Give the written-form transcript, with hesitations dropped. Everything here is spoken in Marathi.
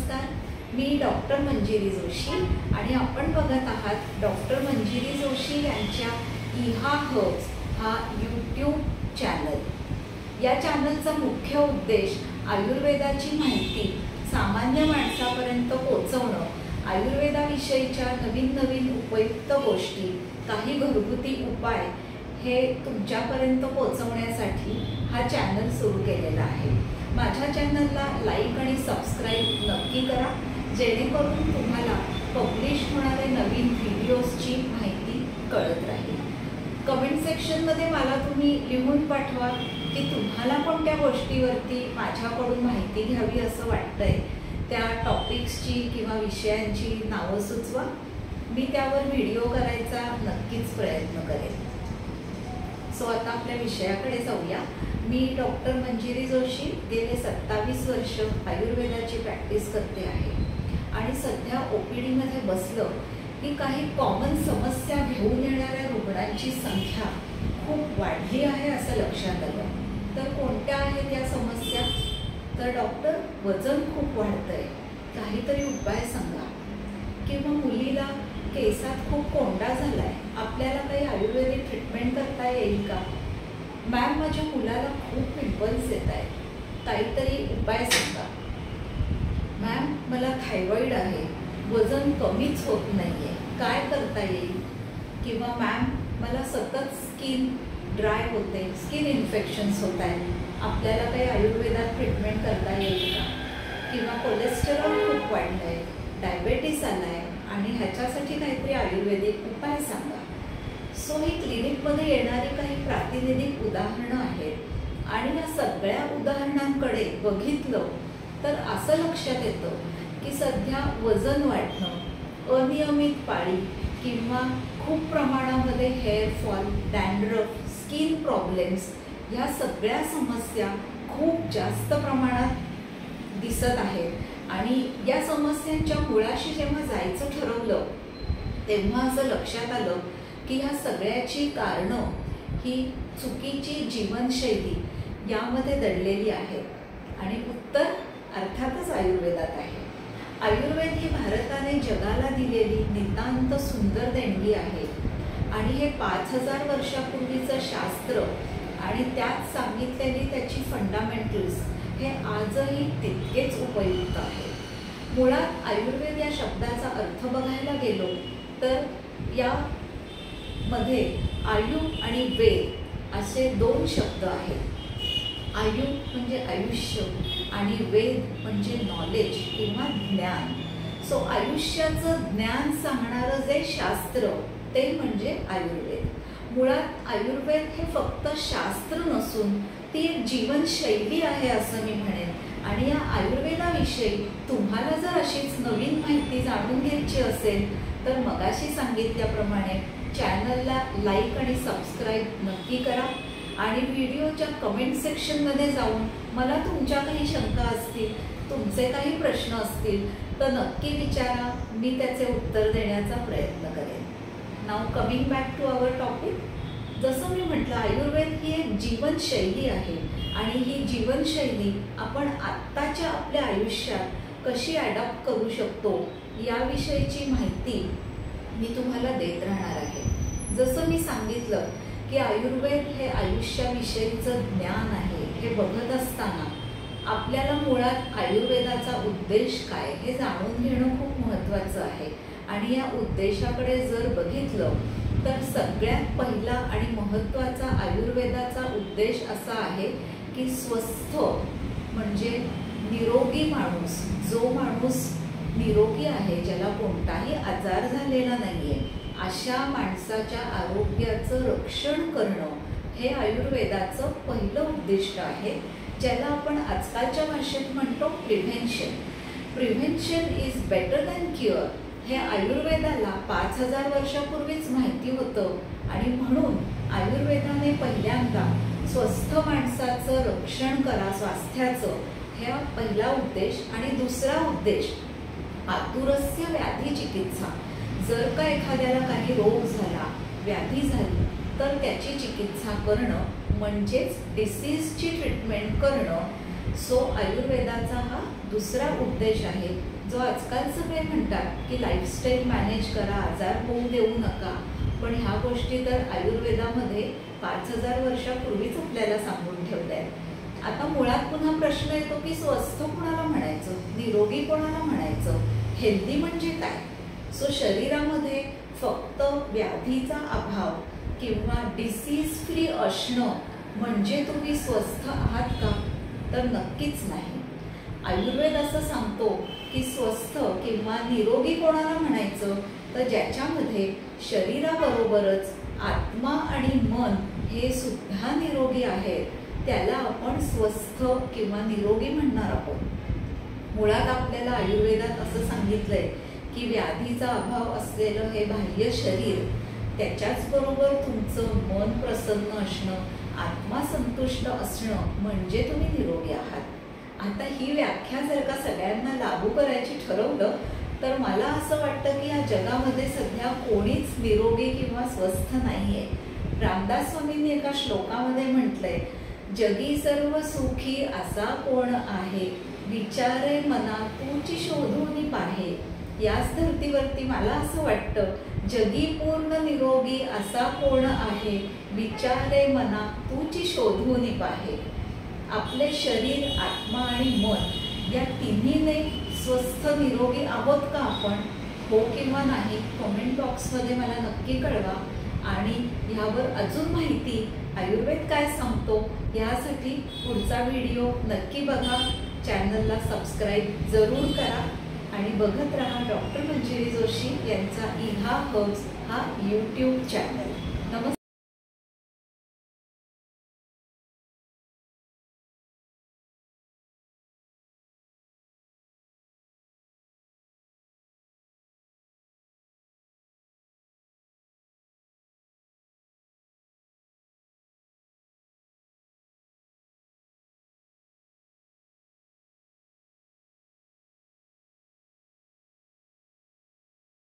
नमस्कार, मी डॉक्टर मंजिरी जोशी आणि आपण बघत आहात डॉक्टर मंजिरी जोशी यांच्या इहा हर्ब्स हा यूट्यूब चॅनल। या चॅनलचा मुख्य उद्देश आयुर्वेदाची माहिती सामान्य माणसापर्यंत पोहोचवणं, आयुर्वेदाविषयीच्या नवीन नवीन उपयुक्त गोष्टी, काही घरगुती उपाय हे तुमच्यापर्यंत पोहोचवण्यासाठी हा चॅनल सुरू केलेला आहे। माझ्या चॅनलला लाईक आणि सबस्क्राईब नक्की करा, जेणेकरून तुम्हाला पब्लिश होणारे नवीन व्हिडिओजची माहिती कळत राहील। कमेंट सेक्शनमध्ये मला तुम्ही लिहून पाठवा की तुम्हाला कोणत्या गोष्टीवरती माझ्याकडून माहिती घ्यावी असं वाटतंय, त्या टॉपिक्सची किंवा विषयांची नावं सुचवा, मी त्यावर व्हिडिओ करायचा नक्कीच प्रयत्न करेन। सो आता आपल्या विषयाकडे जाऊया। मी डॉक्टर मंजिरी जोशी गेले 27 वर्ष आयुर्वेदाची प्रॅक्टिस करते आहे आणि सध्या OPD मध्ये बसलं की काही कॉमन समस्या घेऊन येणाऱ्या रुग्णांची संख्या खूप वाढली आहे असं लक्षात आलं। तर कोणत्या आहेत या समस्या? तर डॉक्टर, वजन खूप वाढतंय, काहीतरी उपाय सांगा। किंवा मुलीला केसात खूप कोंडा झालाय, आपल्याला काही आयुर्वेदिक ट्रीटमेंट करता येईल का? मॅम, माझ्या मुलाला खूप पिंपल्स येत आहेत, काहीतरी उपाय सांगा। मॅम, मला थायरॉइड आहे, वजन कमीच होत नाहीये, काय करता येईल? किंवा मॅम, मला सतत स्किन ड्राय होते, स्किन इन्फेक्शन्स होत आहेत, आपल्याला काही आयुर्वेदात ट्रीटमेंट करता येईल का? किंवा कोलेस्टेरॉल खूप वाढलंय, डायबेटीस आलाय आणि ह्याच्यासाठी काहीतरी आयुर्वेदिक उपाय सांगा। सो ही क्लिनिकमध्ये येणारी काही प्रातिनिधिक उदाहरणं आहेत आणि या सगळ्या उदाहरणांकडे बघितलं तर असं लक्षात येतं की सध्या वजन वाढणं, अनियमित पाळी किंवा खूप प्रमाणामध्ये hair fall, dandruff, skin problems ह्या सगळ्या समस्या खूप जास्त प्रमाणात दिसत आहेत। आणि या समस्यांच्या मुळाशी जेव्हा जायचं ठरवलं तेव्हा असं लक्षात आलं की ह्या सगळ्याची कारणं ही चुकीची जीवनशैली यामध्ये दडलेली आहे आणि उत्तर अर्थातच आयुर्वेदात आहे। आयुर्वेद ही भारताने जगाला दिलेली नितांत सुंदर देणगी आहे आणि हे 5000 वर्षापूर्वीचं शास्त्र आणि त्यात सांगितलेली त्याची फंडामेंटल्स हे आजही तितकेच उपयुक्त आहे। मुळात आयुर्वेद या शब्दाचा अर्थ बघायला गेलो तर यामध्ये आयु आणि वेद असे दोन शब्द आहेत। आयु म्हणजे आयुष्य आणि वेद म्हणजे नॉलेज किंवा ज्ञान। सो आयुष्याचं ज्ञान सांगणारं जे शास्त्र ते म्हणजे आयुर्वेद। मुळात आयुर्वेद हे फक्त शास्त्र नसून ती एक जीवनशैली आहे असं मी म्हणेन। आणि या आयुर्वेदाविषयी तुम्हाला जर अशीच नवीन माहिती जाणून घ्यायची असेल तर मगाशी सांगितल्याप्रमाणे चॅनलला लाईक आणि सबस्क्राईब नक्की करा आणि व्हिडिओच्या कमेंट सेक्शनमध्ये जाऊन मला तुमच्या काही शंका असतील, तुमचे काही प्रश्न असतील तर नक्की विचारा, मी त्याचे उत्तर देण्याचा प्रयत्न करेन। Now coming back to our topic, जसं मी म्हटलं आयुर्वेद ही एक जीवनशैली आहे आणि ही जीवनशैली आपण आत्ताच्या आपल्या आयुष्यात कशी अडॉप्ट करू शकतो याविषयीची माहिती मी तुम्हाला देत राहणार आहे। जसं मी सांगितलं की आयुर्वेद हे आयुष्याविषयीचं ज्ञान आहे। हे बघत असताना आपल्याला मुळात आयुर्वेदाचा उद्देश काय हे जाणून घेणं खूप महत्त्वाचं आहे आणि या उद्देशाकडे जर बघितलं तर सगळ्यात पहिला आणि महत्त्वाचा आयुर्वेदाचा उद्देश असा आहे की स्वस्थ म्हणजे निरोगी माणूस, जो माणूस निरोगी आहे, ज्याला कोणताही आजार झालेला नाहीये, अशा माणसाच्या आरोग्याचं रक्षण करणं हे आयुर्वेदाचं पहिलं उद्दिष्ट आहे, ज्याला आपण आजकालच्या भाषेत म्हणतो prevention. Prevention is better than cure हे आयुर्वेदाला 5000 वर्षापूर्वीच माहिती होतं आणि म्हणून आयुर्वेदाने पहिल्यांदा स्वस्थ माणसाचं रक्षण करा, स्वास्थ्याचं, हा पहिला उद्देश। आणि दुसरा उद्देश आतुरस्य व्याधी चिकित्सा। जर का एखाद्याला काही रोग झाला, व्याधी झाली तर त्याची चिकित्सा करणं म्हणजेच डिसीजची ट्रीटमेंट करणं सो आयुर्वेदाचा हा दुसरा उद्देश आहे, जो आजकाल सगळे म्हणतात की लाईफस्टाईल मॅनेज करा, आजार होऊ देऊ नका. पण ह्या गोष्टी तर आयुर्वेदामध्ये 5000 वर्षापूर्वीच आपल्याला सांगून ठेवल्या आहेत. आता मुळात पुन्हा प्रश्न येतो की स्वस्थ कोणाला म्हणायचं, निरोगी कोणाला म्हणायचं, हेल्दी म्हणजे काय. सो शरीरामध्ये फक्त व्याधीचा अभाव किंवा डिसीज फ्री असणं म्हणजे तुम्ही स्वस्थ आहात का, तर नक्कीच नाही. आयुर्वेद असं सांगतो की स्वस्थ किंवा निरोगी कोणाला म्हणायचं, तर ज्याच्यामध्ये शरीराबरोबरच आत्मा आणि मन हे सुद्धा निरोगी आहेत, त्याला आपण स्वस्थ किंवा निरोगी म्हणणार आहोत. मुळात आपल्याला आयुर्वेदात असं सांगितलंय की व्याधीचा अभाव असलेलं हे बाह्य शरीर, त्याच्याचबरोबर तुमचं मन प्रसन्न असणं, आत्मा संतुष्ट असणं म्हणजे तुम्ही निरोगी आहात. आता ही व्याख्या जर का सगळ्यांना लागू करायची ठरवलं, तर मला असं वाटतं की या जगामध्ये सध्या कोणीच निरोगी किंवा स्वस्थ नाहीये. रामदास स्वामींनी एका श्लोकामध्ये म्हटलंय, जगी सर्व सुखी असा कोण आहे, विचारे मना तूची शोधून पाहे. याच धर्तीवरती मला असं वाटतं, जगी पूर्ण निरोगी असा कोण आहे, विचारे मना तूची शोधून पाहे. आपले शरीर, आत्मा आणि मन या तिन्हीने स्वस्थ निरोगी आहोत का आपण? हो किंवा नाही कमेंट बॉक्समध्ये मला नक्की कळवा. आणि ह्यावर अजून माहिती आयुर्वेद काय सांगतो यासाठी पुढचा व्हिडिओ नक्की बघा. चॅनलला सबस्क्राईब जरूर करा आणि बघत राहा डॉक्टर मंजिरी जोशी यांचा इहा हर्ब्स हा यूट्यूब चॅनल. नमस्कार.